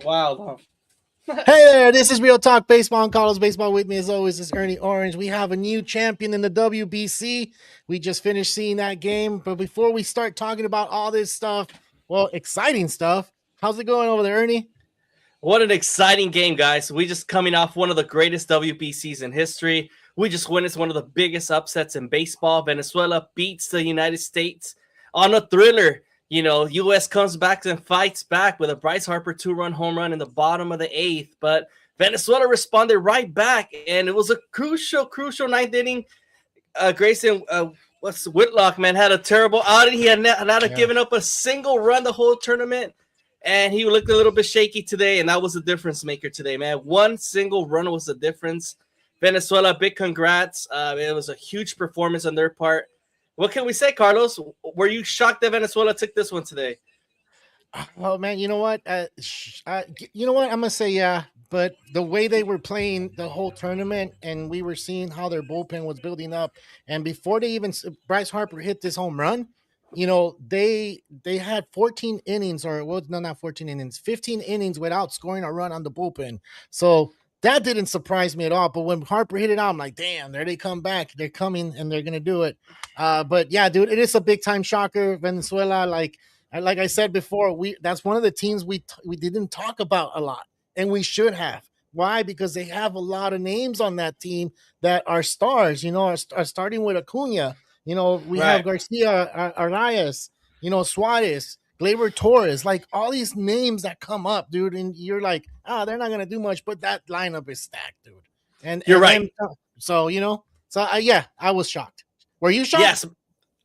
Wow. Hey there, this is Real Talk Baseball and Carlos Baseball. With me as always is Ernie Orange. We have a new champion in the WBC. We just finished seeing that game. But before we start talking about all this stuff, well, exciting stuff, how's it going over there, Ernie? What an exciting game, guys. We just coming off one of the greatest WBCs in history. We just witnessed one of the biggest upsets in baseball. Venezuela beats the United States on a thriller. U.S. comes back and fights back with a Bryce Harper 2-run home run in the bottom of the eighth. But Venezuela responded right back, and it was a crucial ninth inning. Grayson, what's Whitlock, man, had a terrible outing. He had not given up a single run the whole tournament. And he looked a little bit shaky today, and that was the difference maker today, man. One single run was the difference. Venezuela, big congrats. It was a huge performance on their part. What can we say, Carlos? Were you shocked that Venezuela took this one today? Well, man, you know what? You know what? I'm gonna say yeah, but the way they were playing the whole tournament, and we were seeing how their bullpen was building up, and before they even Bryce Harper hit this home run, they had 14 innings, or well, no, not 14 innings, 15 innings without scoring a run on the bullpen. So that didn't surprise me at all. But when Harper hit it out, I'm like, damn, there they come back. They're coming, and they're gonna do it. But yeah, dude, it is a big time shocker. Venezuela, like I said before, that's one of the teams we didn't talk about a lot, and we should have. Why? Because they have a lot of names on that team that are stars. Are starting with Acuna. We have Right. Garcia, Arias. Suarez, Gleyber Torres. Like all these names that come up, dude, and you're like, they're not gonna do much, but that lineup is stacked, dude. And You're and right. then yeah, I was shocked. Were you shocked? Yes.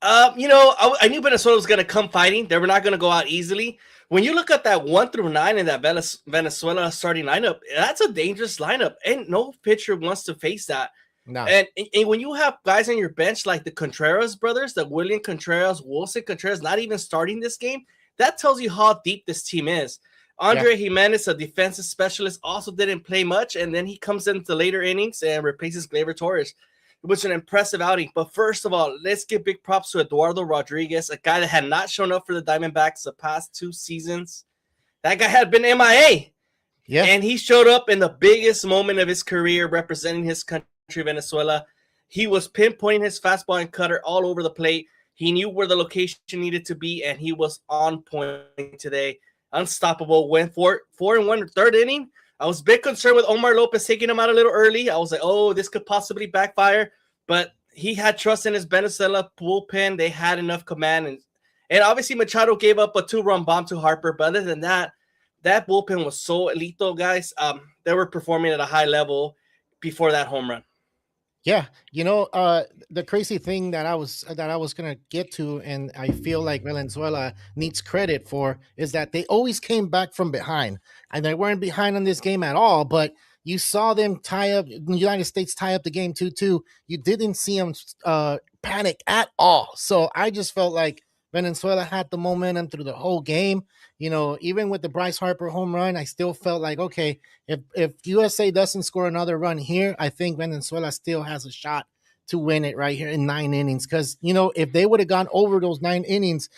I knew Venezuela was going to come fighting. They were not going to go out easily. When you look at that 1 through 9 in that Venezuela starting lineup, that's a dangerous lineup, and no pitcher wants to face that. No. And when you have guys on your bench like the Contreras brothers, the William Contreras, Wilson Contreras, not even starting this game, that tells you how deep this team is. Andre Jimenez, a defensive specialist, also didn't play much, and then he comes into later innings and replaces Gleyber Torres. It was an impressive outing. But first of all, let's give big props to Eduardo Rodriguez, a guy that had not shown up for the Diamondbacks the past 2 seasons. That guy had been MIA. Yeah. And he showed up in the biggest moment of his career representing his country, Venezuela. He was pinpointing his fastball and cutter all over the plate. He knew where the location needed to be, and he was on point today. Unstoppable. Went 4-1 third inning. I was a bit concerned with Omar Lopez taking him out a little early. I was like, oh, this could possibly backfire. But he had trust in his Venezuela bullpen. They had enough command. And obviously Machado gave up a 2-run bomb to Harper. But other than that, that bullpen was so elite, though, guys. They were performing at a high level before that home run. Yeah, the crazy thing that I was gonna get to, and I feel like Venezuela needs credit for, is that they always came back from behind, and they weren't behind on this game at all. But you saw them tie up the United States tie up the game 2-2. You didn't see them panic at all. So I just felt like Venezuela had the momentum through the whole game. Even with the Bryce Harper home run, I still felt like, okay, if USA doesn't score another run here, I think Venezuela still has a shot to win it right here in 9 innings. Because if they would have gone over those 9 innings,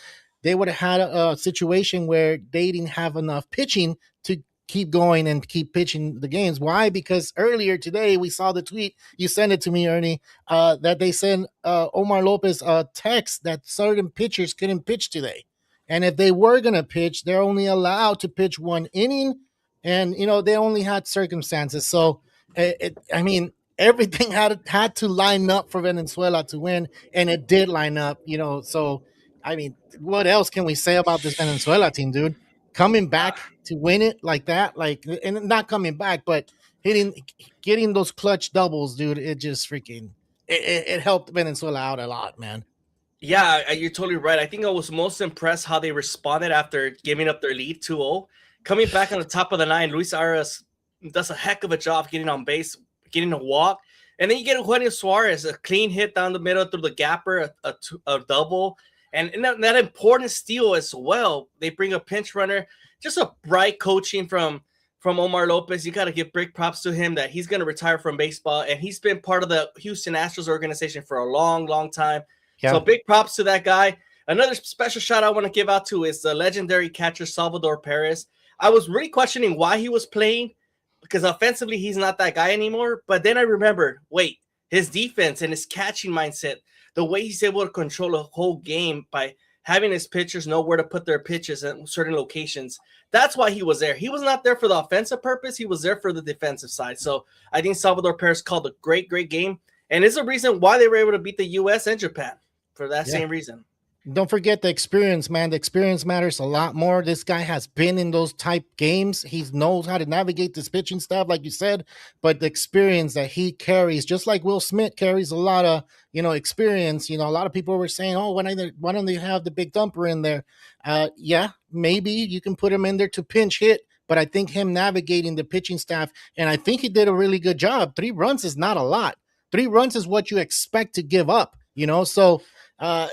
they would have had a situation where they didn't have enough pitching to keep going and keep pitching the games. Why? Because earlier today we saw the tweet, you sent it to me, Ernie, that they sent Omar Lopez a text that certain pitchers couldn't pitch today. And if they were going to pitch, they're only allowed to pitch 1 inning. And, they only had circumstances. So, I mean, everything had to line up for Venezuela to win. And it did line up, So, I mean, what else can we say about this Venezuela team, dude? Coming back to win it like that, and not coming back, but getting those clutch doubles, dude. It just it helped Venezuela out a lot, man. Yeah, you're totally right. I think I was most impressed how they responded after giving up their lead 2-0. Coming back on the top of the 9, Luis Arias does a heck of a job getting on base, getting a walk. And then you get Eugenio Suarez, a clean hit down the middle through the gapper, a double. And that important steal as well. They bring a pinch runner. Just a bright coaching from Omar Lopez. You got to give big props to him that he's going to retire from baseball. And he's been part of the Houston Astros organization for a long, long time. Yeah. So big props to that guy. Another special shout I want to give out to is the legendary catcher Salvador Perez. I was really questioning why he was playing because offensively he's not that guy anymore. But then I remembered, wait, his defense and his catching mindset, the way he's able to control a whole game by having his pitchers know where to put their pitches at certain locations. That's why he was there. He was not there for the offensive purpose. He was there for the defensive side. So I think Salvador Perez called a great, great game. And it's a reason why they were able to beat the U.S. and Japan for that same reason. Don't forget the experience, man. The experience matters a lot more. This guy has been in those type games. He knows how to navigate this pitching stuff, like you said. But the experience that he carries, just like Will Smith carries a lot of, experience. A lot of people were saying, "Oh, why don't they have the big dumper in there?" Yeah, maybe you can put him in there to pinch hit. But I think him navigating the pitching staff, and I think he did a really good job. 3 runs is not a lot. 3 runs is what you expect to give up. So. Uh,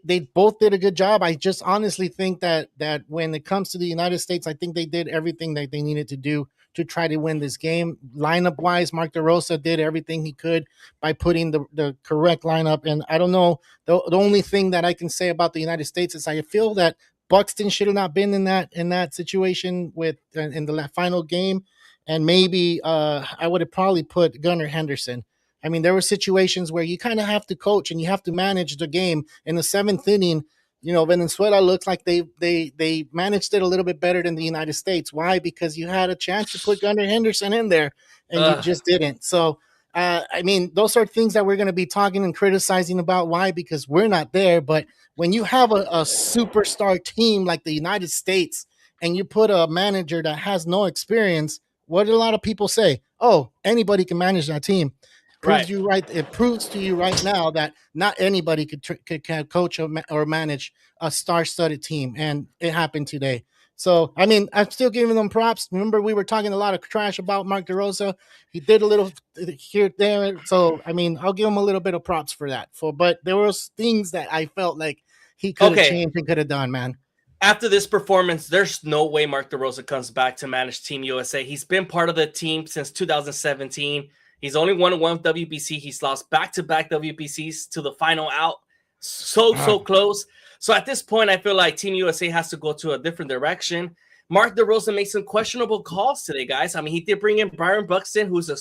they both did a good job. I just honestly think that when it comes to the United States, I think they did everything that they needed to do to try to win this game. Lineup wise, Mark DeRosa did everything he could by putting the correct lineup. And I don't know, the only thing that I can say about the United States is I feel that Buxton should have not been in that situation with in the final game, and maybe I would have probably put Gunnar Henderson. I mean, there were situations where you kind of have to coach and you have to manage the game. In the 7th inning, Venezuela looks like they managed it a little bit better than the United States. Why? Because you had a chance to put Gunnar Henderson in there and you just didn't. So, I mean, those are things that we're going to be talking and criticizing about. Why? Because we're not there. But when you have a superstar team like the United States and you put a manager that has no experience, what did a lot of people say? Oh, anybody can manage that team. Proves you right. It proves to you right now that not anybody could coach or manage a star-studded team, and it happened today. So, I mean, I'm still giving them props. Remember, we were talking a lot of trash about Mark DeRosa. He did a little here, there. So, I mean, I'll give him a little bit of props for that. But there was things that I felt like he could have changed and could have done, man. After this performance, there's no way Mark DeRosa comes back to manage Team USA. He's been part of the team since 2017. He's only won one WBC. He's lost back-to-back WBCs to the final out. So close. So at this point, I feel like Team USA has to go to a different direction. Mark DeRosa made some questionable calls today, guys. I mean, he did bring in Byron Buxton, who's a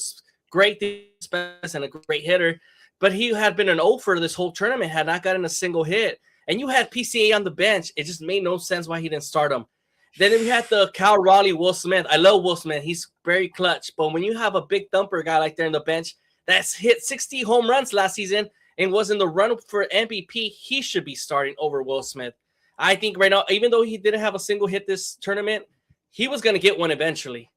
great specialist and a great hitter, but he had been an 0 for this whole tournament, had not gotten a single hit. And you had PCA on the bench. It just made no sense why he didn't start him. Then we had the Cal Raleigh, Will Smith. I love Will Smith. He's very clutch. But when you have a big thumper guy like there in the bench that's hit 60 home runs last season and was in the run for MVP, he should be starting over Will Smith. I think right now, even though he didn't have a single hit this tournament, he was going to get one eventually.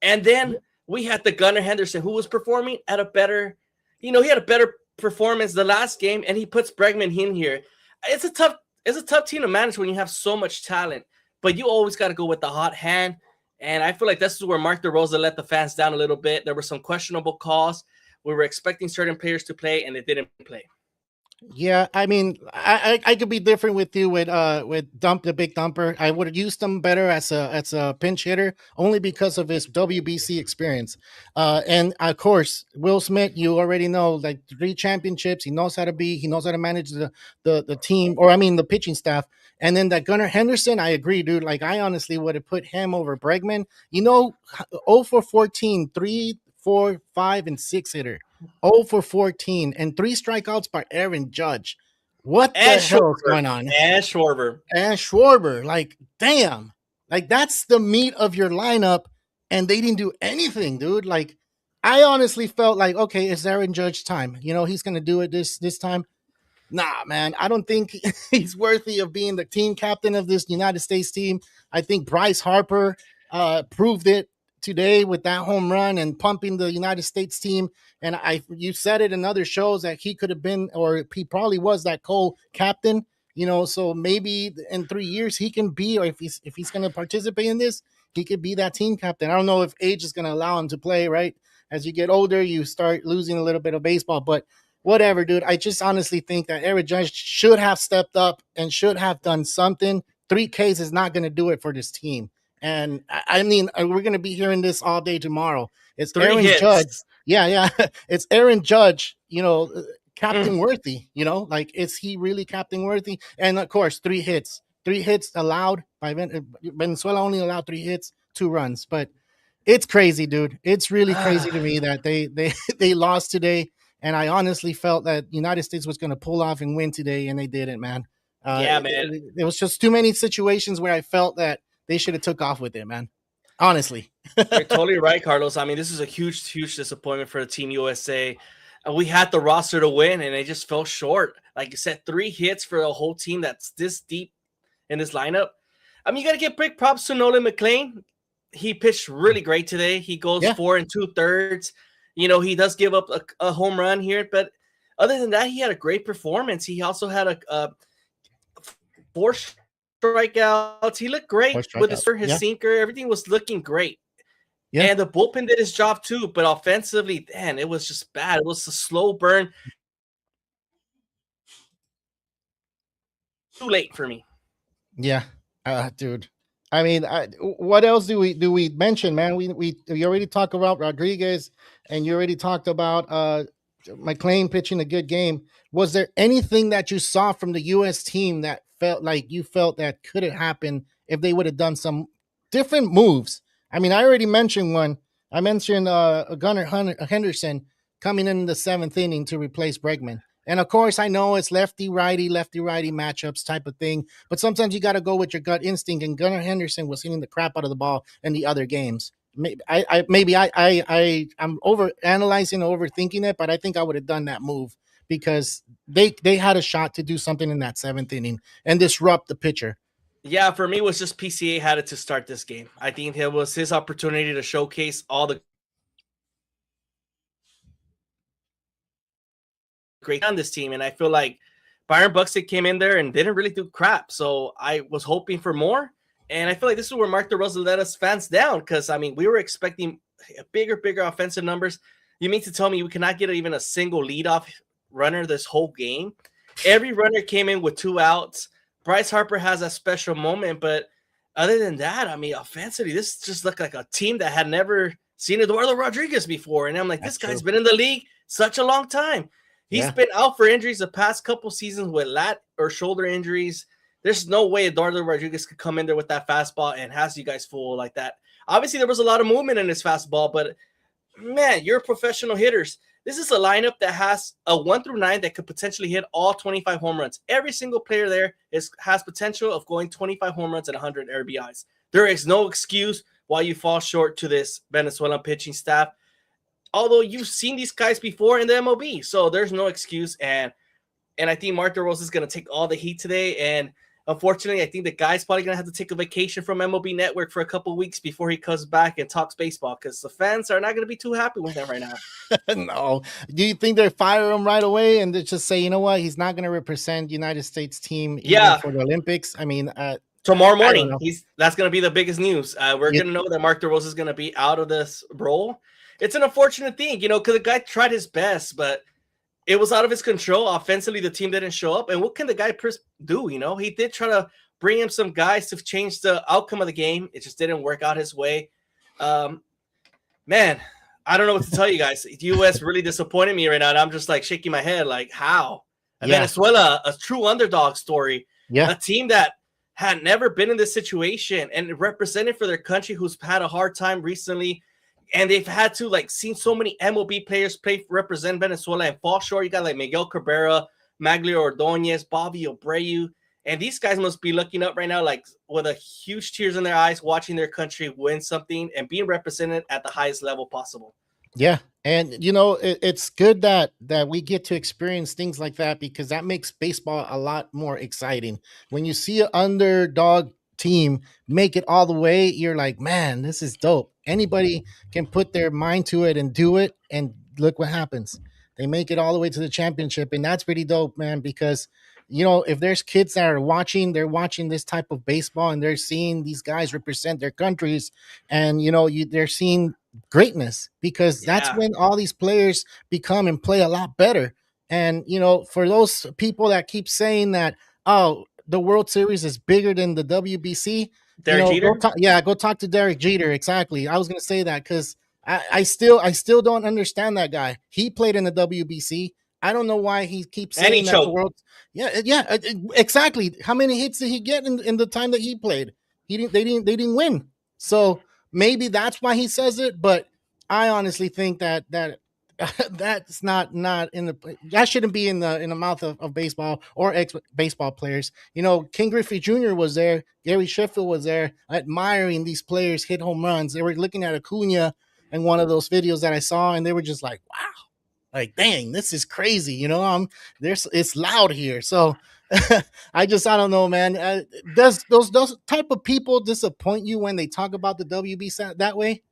And then we had the Gunnar Henderson, who was performing at a better, he had a better performance the last game, and he puts Bregman in here. It's a tough team to manage when you have so much talent. But you always got to go with the hot hand. And I feel like this is where Mark DeRosa let the fans down a little bit. There were some questionable calls. We were expecting certain players to play, and they didn't play. Yeah, I mean, I could be different with you with the big dumper. I would have used him better as a pinch hitter only because of his WBC experience. And of course, Will Smith, you already know, like 3 championships. He knows how to manage the team, or I mean the pitching staff. And then that Gunnar Henderson, I agree, dude. Like I honestly would have put him over Bregman. 0 for 14, 3, 4, 5, and 6 hitter. 0 for 14 and 3 strikeouts by Aaron Judge. What the hell is going on? And Schwarber. Like, damn. Like, that's the meat of your lineup, and they didn't do anything, dude. Like, I honestly felt like, okay, it's Aaron Judge time. He's going to do it this time. Nah, man, I don't think he's worthy of being the team captain of this United States team. I think Bryce Harper proved it today with that home run and pumping the United States team. And you said it in other shows that he could have been, or he probably was that co-captain, so maybe in 3 years he can be, or if he's going to participate in this, he could be that team captain. I don't know if age is going to allow him to play, right? As you get older, you start losing a little bit of baseball, but whatever, dude. I just honestly think that Aaron Judge should have stepped up and should have done something. 3 Ks is not going to do it for this team. And I mean, we're going to be hearing this all day tomorrow. It's 3 Aaron hits. Judge. Yeah. It's Aaron Judge, Captain Worthy, like, is he really Captain Worthy? And of course, three hits allowed by Venezuela, only allowed 3 hits, 2 runs. But it's crazy, dude. It's really crazy to me that they lost today. And I honestly felt that United States was going to pull off and win today, and they didn't, man. Yeah, man. It was just too many situations where I felt that they should have took off with it, man. Honestly. You're totally right, Carlos. I mean, this is a huge, huge disappointment for the Team USA. We had the roster to win, and they just fell short. Like you said, 3 hits for a whole team that's this deep in this lineup. I mean, you got to give big props to Nolan McLean. He pitched really great today. He goes 4 2/3. He does give up a home run here, but other than that, he had a great performance. He also had a 4 strikeouts. He looked great with his sinker. Everything was looking great. Yeah. And the bullpen did his job too, but offensively, man, it was just bad. It was a slow burn. Too late for me. Yeah, dude. I mean, what else do we mention, man? We already talked about Rodriguez, and you already talked about McLean pitching a good game. Was there anything that you saw from the U.S. team that felt that could have happened if they would have done some different moves? I mean, I already mentioned one. I mentioned Gunnar Henderson coming in the 7th inning to replace Bregman. And of course, I know it's lefty-righty matchups type of thing, but sometimes you got to go with your gut instinct. And Gunnar Henderson was hitting the crap out of the ball in the other games. I'm over analyzing, overthinking it, but I think I would have done that move because they had a shot to do something in that 7th inning and disrupt the pitcher. Yeah, for me, it was just PCA had it to start this game. I think it was his opportunity to showcase all the great on this team, and I feel like Byron Buxton came in there and didn't really do crap. So I was hoping for more, and I feel like this is where Mark DeRosa let us fans down because I mean we were expecting bigger offensive numbers. You mean to tell me we cannot get even a single leadoff runner this whole game? Every runner came in with 2 outs. Bryce Harper has a special moment, but other than that, I mean, offensively, this just looked like a team that had never seen Eduardo Rodriguez before. And I'm like, this guy's been in the league such a long time. He's been out for injuries the past couple seasons with lat or shoulder injuries. There's no way Eduardo Rodriguez could come in there with that fastball and has you guys fooled like that. Obviously, there was a lot of movement in his fastball, but man, you're professional hitters. This is a lineup that has a 1 through 9 that could potentially hit all 25 home runs. Every single player there has potential of going 25 home runs and 100 RBIs. There is no excuse why you fall short to this Venezuelan pitching staff. Although you've seen these guys before in the MLB, so there's no excuse. And I think Mark DeRosa is going to take all the heat today. And unfortunately, I think the guy's probably going to have to take a vacation from MLB Network for a couple of weeks before he comes back and talks baseball because the fans are not going to be too happy with him right now. No. Do you think they fire him right away and they just say, you know what, he's not going to represent United States team for the Olympics? I mean, tomorrow morning, that's going to be the biggest news. We're going to know that Mark DeRosa is going to be out of this role. It's an unfortunate thing, because the guy tried his best, but it was out of his control. Offensively, the team didn't show up. And what can the guy do? He did try to bring him some guys to change the outcome of the game. It just didn't work out his way. Man, I don't know what to tell you guys. The U.S. really disappointed me right now. And I'm just like shaking my head, like, how? Venezuela, a true underdog story. Yeah. A team that had never been in this situation and represented for their country who's had a hard time recently. And they've had to seen so many MLB players represent Venezuela and fall short. You got Miguel Cabrera, Maglio Ordonez, Bobby Abreu. And these guys must be looking up right now, with a huge tears in their eyes, watching their country win something and being represented at the highest level possible. Yeah. And, it's good that we get to experience things like that because that makes baseball a lot more exciting. When you see an underdog team make it all the way, you're like, man, this is dope. Anybody can put their mind to it and do it, and look what happens. They make it all the way to the championship, and that's pretty dope, man, because if there's kids that are watching, they're watching this type of baseball and they're seeing these guys represent their countries, and they're seeing greatness because that's when all these players become and play a lot better. And for those people that keep saying that, oh, the World Series is bigger than the WBC. Derek Jeter? Go talk to Derek Jeter. Exactly. I was going to say that because I still don't understand that guy. He played in the WBC. I don't know why he keeps And he saying that the choked. world. Yeah, exactly. How many hits did he get in the time that he played? He didn't. They didn't win. So maybe that's why he says it. But I honestly think that that's not in the that shouldn't be in the mouth of baseball or ex baseball players. King Griffey Jr. was there, Gary Sheffield was there, admiring these players hit home runs. They were looking at Acuna in one of those videos that I saw, and they were just like, "Wow, like dang, this is crazy." There's it's loud here. So I don't know, man. Does those type of people disappoint you when they talk about the WBC that way?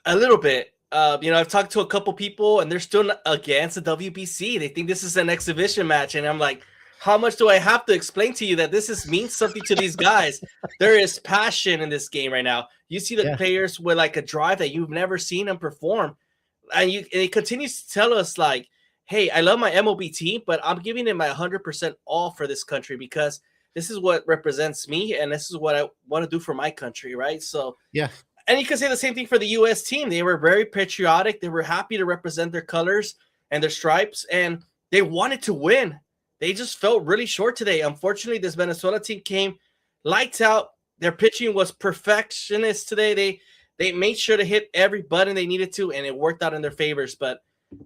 A little bit. I've talked to a couple people, and they're still against the WBC. They think this is an exhibition match, and I'm like, how much do I have to explain to you that means something to these guys? There is passion in this game right now. You see the Yeah, players with like a drive that you've never seen them perform, and it continues to tell us like, hey, I love my MLB team, but I'm giving it my 100% all for this country because this is what represents me, and this is what I want to do for my country, right? So yeah, and you can say the same thing for the U.S. team. They were very patriotic. They were happy to represent their colors and their stripes, and they wanted to win. They just felt really short today. Unfortunately, this Venezuela team came lights out. Their pitching was perfectionist today. They made sure to hit every button they needed to, and it worked out in their favors. But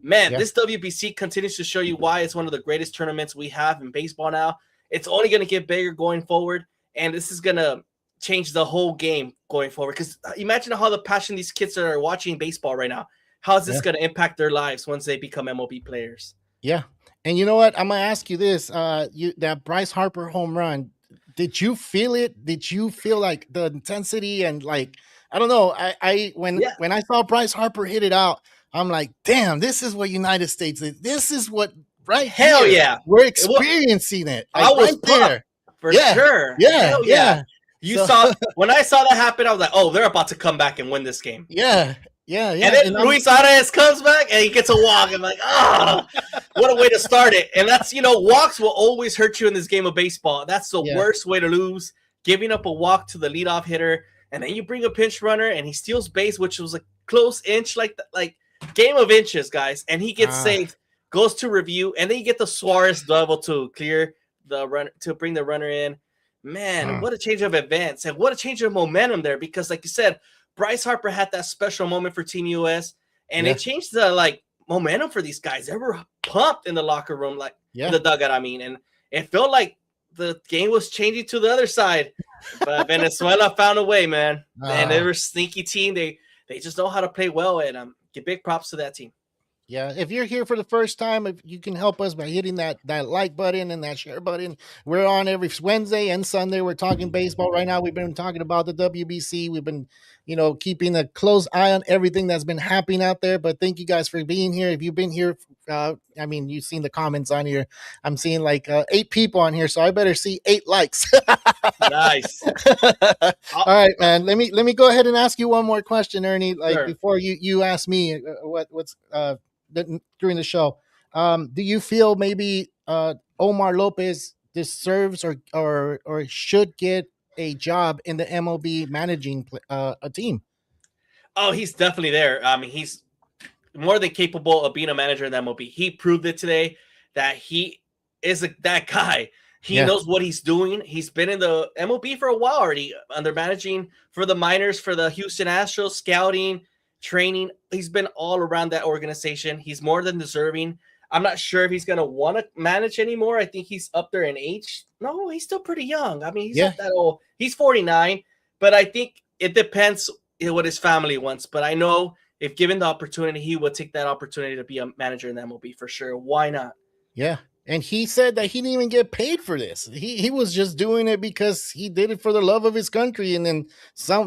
man, yeah, this WBC continues to show you why it's one of the greatest tournaments we have in baseball now. It's only going to get bigger going forward, and this is going to change the whole game going forward. Because imagine how the passion these kids that are watching baseball right now. How is this yeah, going to impact their lives once they become MLB players? yeah. And you know what? I'm gonna ask you this: that Bryce Harper home run. Did you feel it? Did you feel like the intensity and like I don't know? I Yeah, when I saw Bryce Harper hit it out, I'm like, damn, this is what United States is. This is what right hell here yeah. we're Well, experiencing it. I Like was right pumped there. for Yeah, sure. yeah, Hell yeah. yeah. You So saw when I saw that happen, I was like, oh, they're about to come back and win this game. yeah, yeah, And yeah. then And I'm Luis Arias comes back and he gets a walk. I'm like, oh, what a way to start it. And that's, walks will always hurt you in this game of baseball. That's the yeah. worst way to lose, giving up a walk to the leadoff hitter. And then you bring a pinch runner and he steals base, which was a close inch, like game of inches, guys. And he gets Ah, saved, goes to review. And then you get the Suarez double to clear the run, to bring the runner in. Man, mm, what a change of advance and what a change of momentum there. Because like you said, Bryce Harper had that special moment for Team US, and yeah, it changed the momentum for these guys. They were pumped in the locker room, like in yeah. the dugout. I mean, and it felt like the game was changing to the other side. But Venezuela found a way, man. And they Ah. were a sneaky team. They just know how to play well, and give big props to that team. Yeah, if you're here for the first time, if you can help us by hitting that like button and that share button. We're on every Wednesday and Sunday. We're talking baseball right now. We've been talking about the WBC. We've been, keeping a close eye on everything that's been happening out there. But thank you guys for being here. If you've been here, I mean, you've seen the comments on here. I'm seeing like 8 people on here, so I better see 8 likes. Nice. All right, man. Let me go ahead and ask you one more question, Ernie. Like Sure. before you ask me what's during the show. Do you feel maybe Omar Lopez deserves or should get a job in the MLB managing a team? Oh, he's definitely there. I mean, he's more than capable of being a manager in the MLB. He proved it today that he is that guy. He Yeah, knows what he's doing. He's been in the MLB for a while already, under managing for the minors, for the Houston Astros, scouting, training. He's been all around that organization. He's more than deserving. I'm not sure if he's going to want to manage anymore. I think he's up there in age. No, he's still pretty young. I mean, he's yeah, not that old. He's 49, but I think it depends what his family wants. But I know if given the opportunity, he would take that opportunity to be a manager in the MLB for sure. Why not? yeah. And he said that he didn't even get paid for this. He was just doing it because he did it for the love of his country. And then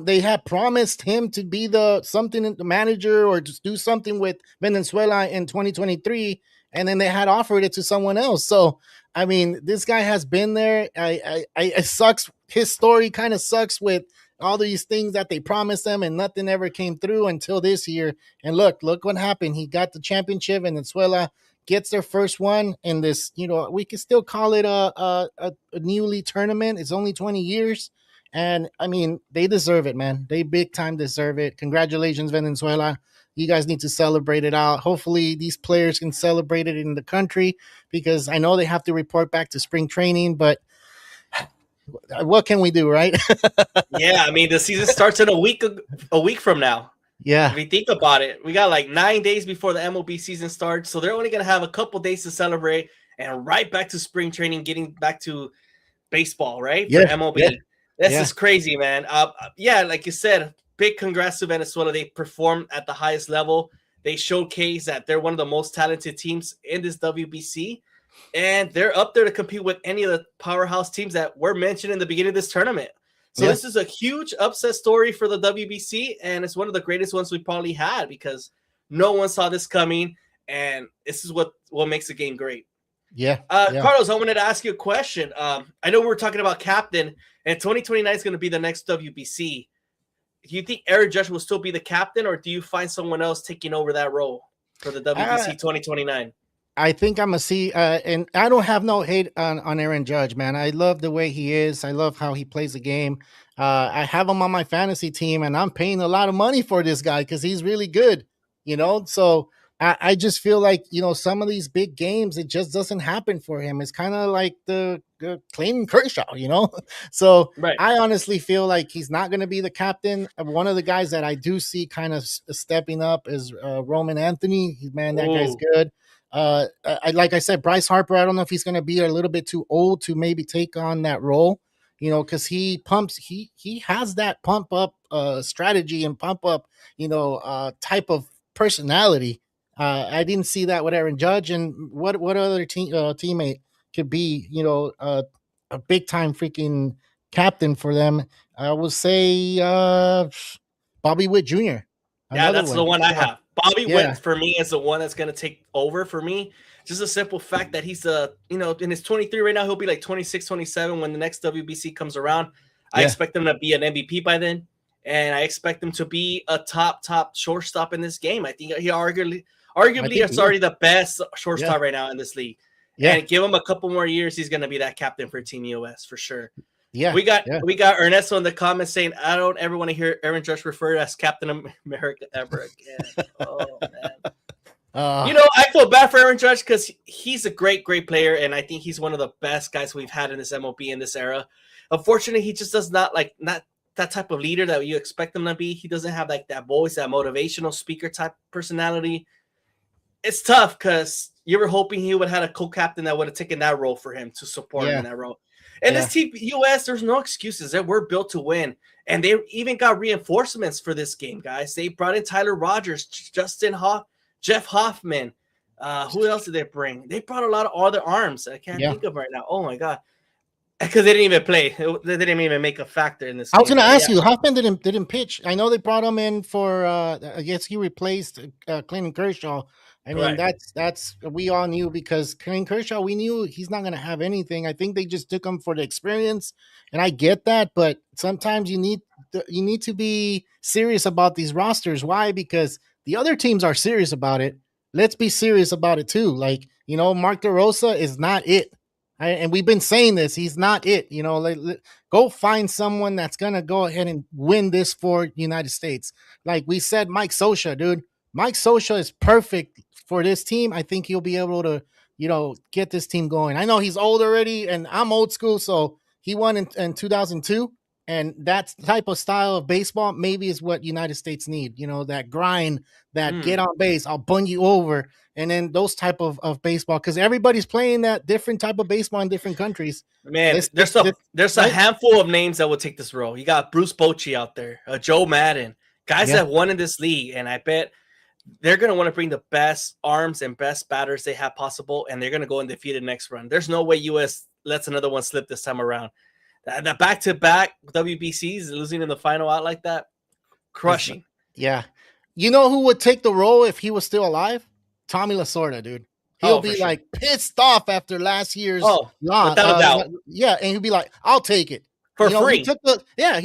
they had promised him to be the manager or just do something with Venezuela in 2023. And then they had offered it to someone else. So I mean, this guy has been there. It sucks. His story kind of sucks with all these things that they promised him and nothing ever came through until this year. And look what happened. He got the championship. Venezuela gets their first one in this. We can still call it a newly tournament. It's only 20 years. And I mean, they deserve it, man. They big time deserve it. Congratulations, Venezuela. You guys need to celebrate it out. Hopefully, these players can celebrate it in the country because I know they have to report back to spring training, but what can we do, right? Yeah, I mean the season starts in a week from now. If Yeah. you think about it, we got like 9 days before the MLB season starts, so they're only gonna have a couple days to celebrate, and right back to spring training, getting back to baseball, right? For Yeah. Yeah. MLB. This Yeah. is crazy, man. Yeah, like you said, big congrats to Venezuela. They performed at the highest level. They showcase that they're one of the most talented teams in this WBC, and they're up there to compete with any of the powerhouse teams that were mentioned in the beginning of this tournament. So Yeah. this is a huge upset story for the WBC, and it's one of the greatest ones we probably had because no one saw this coming, and this is what makes the game great. Yeah. Yeah. Carlos, I wanted to ask you a question. I know we were talking about captain, and 2029 is going to be the next WBC. Do you think Aaron Judge will still be the captain, or do you find someone else taking over that role for the WBC 2029? I think I'm a C, and I don't have no hate on Aaron Judge, man. I love the way he is. I love how he plays the game. I have him on my fantasy team, and I'm paying a lot of money for this guy because he's really good, you know. So I just feel like some of these big games, it just doesn't happen for him. It's kind of like the Clayton Kershaw, you know. So Right. I honestly feel like he's not going to be the captain. One of the guys that I do see kind of stepping up is Roman Anthony. Man, that guy's good. Like I said, Bryce Harper, I don't know if he's going to be a little bit too old to maybe take on that role, because he has that pump up strategy and pump up, type of personality. I didn't see that with Aaron Judge, and what other teammate could be, a big time freaking captain for them. I would say Bobby Witt Jr. Yeah, Another that's the one I have. Bobby Yeah. Witt for me is the one that's going to take over for me. Just a simple fact that he's in his 23 right now, he'll be like 26, 27 when the next WBC comes around. I Yeah. expect him to be an MVP by then, and I expect him to be a top shortstop in this game. I think he arguably is already the best shortstop right now in this league. Yeah. And give him a couple more years, he's going to be that captain for Team US for sure. Yeah. We got Ernesto in the comments saying, I don't ever want to hear Aaron Judge referred as Captain America ever again. Oh, man. I feel bad for Aaron Judge because he's a great player, and I think he's one of the best guys we've had in this MLB in this era. Unfortunately, he just does not that type of leader that you expect him to be. He doesn't have like that voice, that motivational speaker type personality. It's tough because you were hoping he would have had a co-captain that would have taken that role for him to support him in that role. And this team, US, there's no excuses. They were built to win. And they even got reinforcements for this game, guys. They brought in Tyler Rogers, Jeff Hoffman. Who else did they bring? They brought a lot of other arms I can't think of right now. Oh, my God. Because they didn't even play. They didn't even make a factor in this game. I was going to ask you, Hoffman didn't pitch. I know they brought him in for, I guess he replaced Clayton Kershaw. I mean, that's we all knew because Clayton Kershaw, we knew he's not going to have anything. I think they just took him for the experience, and I get that. But sometimes you need to be serious about these rosters. Why? Because the other teams are serious about it. Let's be serious about it too. Like Mark DeRosa is not it, and we've been saying this. He's not it. Go find someone that's going to go ahead and win this for United States. Like we said, Mike Scioscia, dude. Mike Scioscia is perfect for this team. I think he'll be able to, get this team going. I know he's old already, and I'm old school, so he won in 2002, and that type of style of baseball maybe is what United States need. That grind, that get on base, I'll bung you over, and then those type of baseball, because everybody's playing that different type of baseball in different countries. Man, there's a handful of names that will take this role. You got Bruce Bochy out there, Joe Madden, guys that won in this league, and I bet they're going to want to bring the best arms and best batters they have possible, and they're going to go and defeat the next run. There's no way U.S. lets another one slip this time around. The back-to-back WBCs, losing in the final out like that, crushing. Yeah. You know who would take the role if he was still alive? Tommy Lasorda, dude. He'll be like pissed off after last year's loss. Without a doubt. Yeah, and he'll be like, I'll take it. For free. He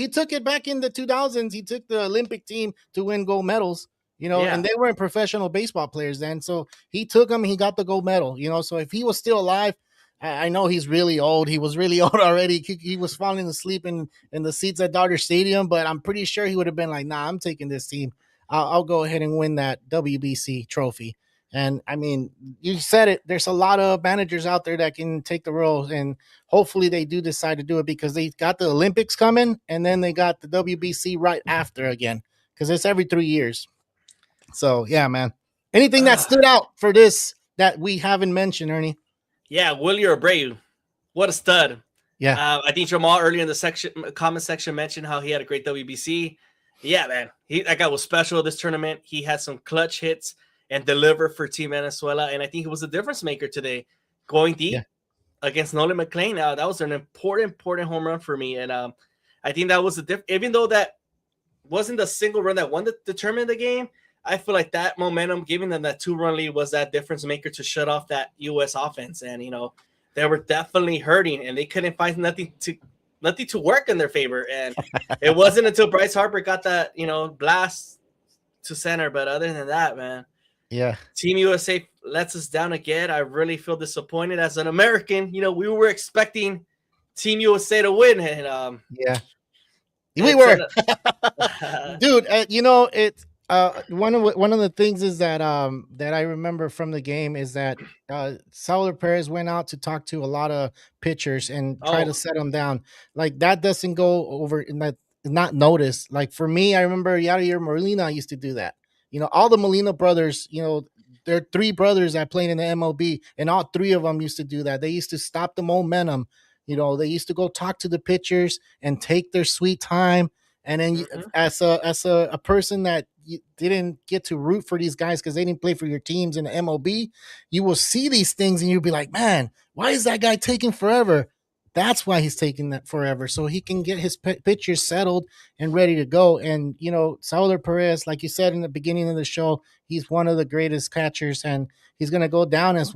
took it back in the 2000s. He took the Olympic team to win gold medals. And they weren't professional baseball players then. So he took them, he got the gold medal, So if he was still alive, I know he's really old. He was really old already. He was falling asleep in the seats at Dodger Stadium, but I'm pretty sure he would have been like, nah, I'm taking this team. I'll go ahead and win that WBC trophy. And I mean, you said it. There's a lot of managers out there that can take the role, and hopefully they do decide to do it because they got the Olympics coming, and then they got the WBC right after again because it's every 3 years. So yeah, man. Anything that Uh, stood out for this that we haven't mentioned, Ernie? yeah, Willie Abreu, what a stud. Yeah, I think Jamal earlier in the comment section mentioned how he had a great WBC. Yeah, man, that guy was special this tournament. He had some clutch hits and delivered for Team Venezuela, and I think he was a difference maker today, going yeah, deep against Nolan McLean. That was an important home run for me, and I think that was even though that wasn't the single run that won the determined the game. I feel like that momentum, giving them that 2-run lead, was that difference maker to shut off that U.S. offense, and they were definitely hurting, and they couldn't find nothing to work in their favor. And it wasn't until Bryce Harper got that blast to center. But other than that, man, yeah. Team USA lets us down again. I really feel disappointed as an American. We were expecting Team USA to win, and Yeah, we it's were, an, dude. It's one of the things is that I remember from the game is that Sauler Perez went out to talk to a lot of pitchers and try to oh, set them down. Like that doesn't go over and that is not noticed. Like for me, I remember Yadier Molina used to do that. All the Molina brothers. There are three brothers that played in the MLB, and all three of them used to do that. They used to stop the momentum. They used to go talk to the pitchers and take their sweet time. And then mhm. as a person that you didn't get to root for these guys because they didn't play for your teams in the MLB, you will see these things and you'll be like, man, why is that guy taking forever? That's why he's taking that forever, so he can get his pitchers settled and ready to go. And Sauler Perez, like you said in the beginning of the show, he's one of the greatest catchers, and he's going to go down as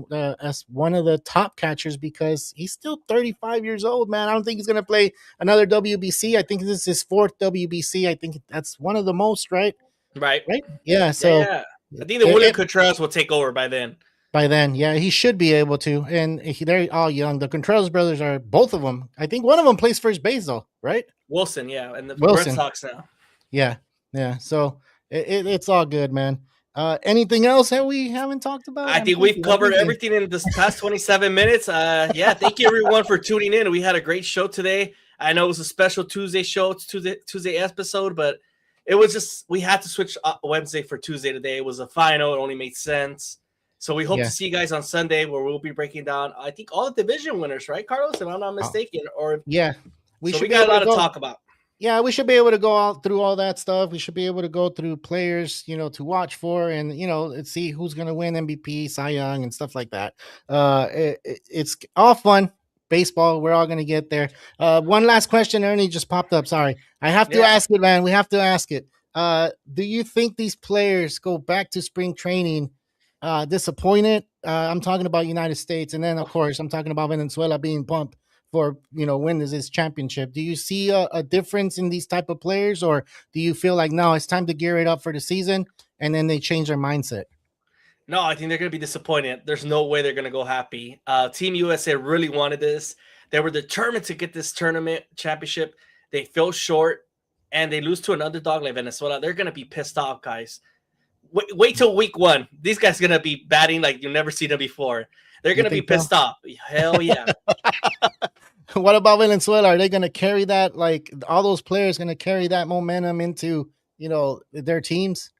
one of the top catchers because he's still 35 years old, man. I don't think he's going to play another WBC. I think this is his fourth WBC. I think that's one of the most, right? Right. Right? Yeah. Yeah, So yeah. I think the William Contreras will take over by then. by then, yeah, he should be able to. And they're all young. The Contreras brothers are both of them. I think one of them plays first base, though, right? Wilson, yeah, and the Red Wilson. Sox now. Yeah. Yeah. So it's all good, man. Anything else that we haven't talked about? I think we've covered everything in this past 27 minutes. Yeah, thank you everyone for tuning in. We had a great show today. I know it was a special Tuesday show. It's Tuesday episode, but it was just we had to switch Wednesday for Tuesday today. It was a final. It only made sense. So we hope Yeah. to see you guys on Sunday where we'll be breaking down, I think, all the division winners, right, Carlos? If I'm not mistaken. Yeah. So we got a lot to talk about. Yeah, we should be able to go out through all that stuff. We should be able to go through players, to watch for, and let's see who's going to win MVP, Cy Young, and stuff like that. It's all fun. Baseball, we're all going to get there. One last question, Ernie just popped up. Sorry, I have to ask it, man. We have to ask it. Do you think these players go back to spring training disappointed? I'm talking about United States, and then of course I'm talking about Venezuela being pumped for win this championship. Do you see a difference in these type of players, or do you feel like no, it's time to gear it up for the season, and then they change their mindset? No, I think they're going to be disappointed. There's no way they're going to go happy. Team USA really wanted this. They were determined to get this tournament championship. They fell short, and they lose to an underdog like Venezuela. They're going to be pissed off, guys. Wait till week one. These guys are going to be batting like you've never seen them before. They're going to be pissed off. Hell yeah. What about Venezuela? Are they going to carry that? Like all those players going to carry that momentum into their teams?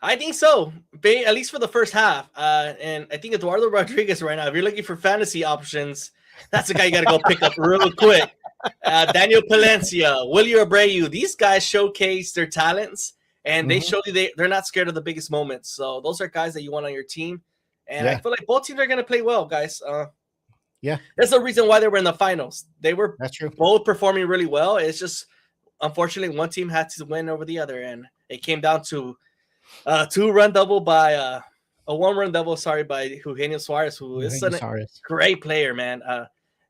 I think so, at least for the first half. And I think Eduardo Rodriguez right now, if you're looking for fantasy options, that's the guy you got to go pick up real quick. Daniel Palencia, Willie Abreu, these guys showcase their talents, and they show you they're not scared of the biggest moments. So those are guys that you want on your team. And I feel like both teams are going to play well, guys. Yeah. That's the reason why they were in the finals. They were both performing really well. It's just, unfortunately, one team had to win over the other, and it came down to a 1-run double by Eugenio Suarez, who is a great player, man.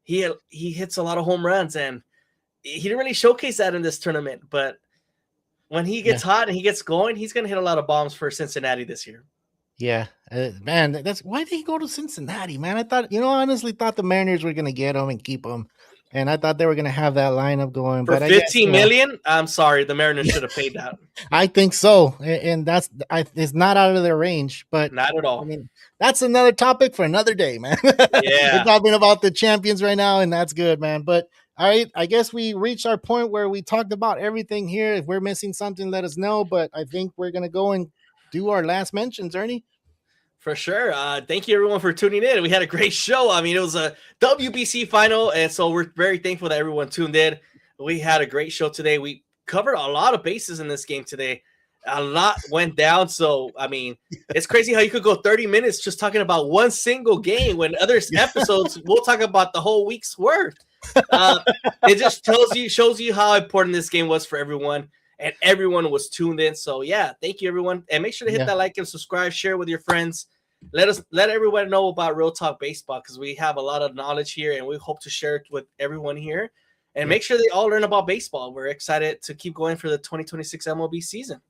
He hits a lot of home runs, and he didn't really showcase that in this tournament. But when he gets hot and he gets going, he's going to hit a lot of bombs for Cincinnati this year. Yeah, man, that's why did he go to Cincinnati, man? I thought, honestly thought the Mariners were going to get him and keep him. and I thought they were going to have that lineup going, For but I guess 15 million, I'm sorry, the Mariners should have paid that. I think so, and it's not out of their range. But Not at I all. mean, that's another topic for another day, man. We're Yeah, talking about the champions right now, and that's good, man. But all right, I guess we reached our point where we talked about everything here. If we're missing something, let us know. But I think we're gonna go and do our last mentions, Ernie. for sure. Thank you everyone for tuning in. We had a great show. I mean, it was a WBC final, and so we're very thankful that everyone tuned in. We had a great show today. We covered a lot of bases in this game today. A lot went down. So, I mean, it's crazy how you could go 30 minutes just talking about one single game when other episodes we'll talk about the whole week's worth. Uh, it just shows you how important this game was for everyone, and everyone was tuned in. So, yeah, thank you, everyone. And make sure to hit that like and subscribe, share with your friends. Let everyone know about Real Talk Baseball because we have a lot of knowledge here, and we hope to share it with everyone here. And make sure they all learn about baseball. We're excited to keep going for the 2026 MLB season.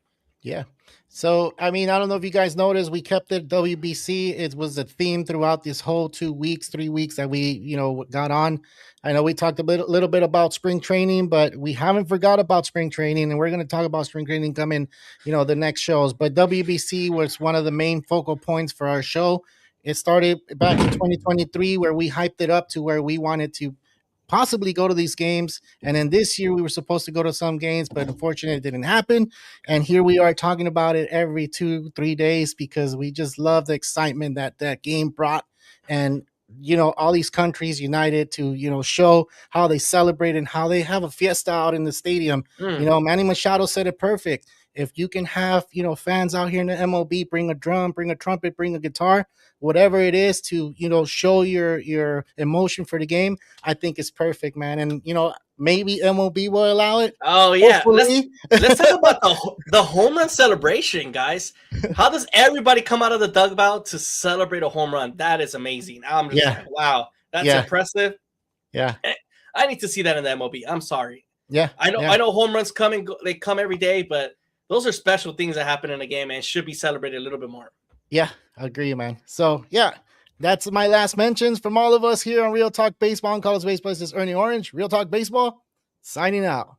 Yeah. So, I mean, I don't know if you guys noticed, we kept it WBC. It was a theme throughout this whole 2 weeks, 3 weeks that we, got on. I know we talked little bit about spring training, but we haven't forgot about spring training, and we're going to talk about spring training coming, the next shows. But WBC was one of the main focal points for our show. It started back in 2023 where we hyped it up to where we wanted to possibly go to these games. And then this year we were supposed to go to some games, but unfortunately it didn't happen. And here we are talking about it every 2-3 days because we just love the excitement that that game brought. And all these countries united to show how they celebrate and how they have a fiesta out in the stadium. Manny Machado said it perfect. If you can have fans out here in the MLB, bring a drum, bring a trumpet, bring a guitar, whatever it is to show your emotion for the game, I think it's perfect, man. And maybe MLB will allow it. Oh yeah, Hopefully. let's talk about the home run celebration, guys. How does everybody come out of the dugout to celebrate a home run? That is amazing. I'm just like, wow, that's impressive. Yeah, I need to see that in the MLB. I'm sorry. Yeah, I know home runs come and go, they come every day, but those are special things that happen in a game and should be celebrated a little bit more. Yeah, I agree, man. So yeah, that's my last mentions from all of us here on Real Talk Baseball and College Baseball. This is Ernie Orange, Real Talk Baseball, signing out.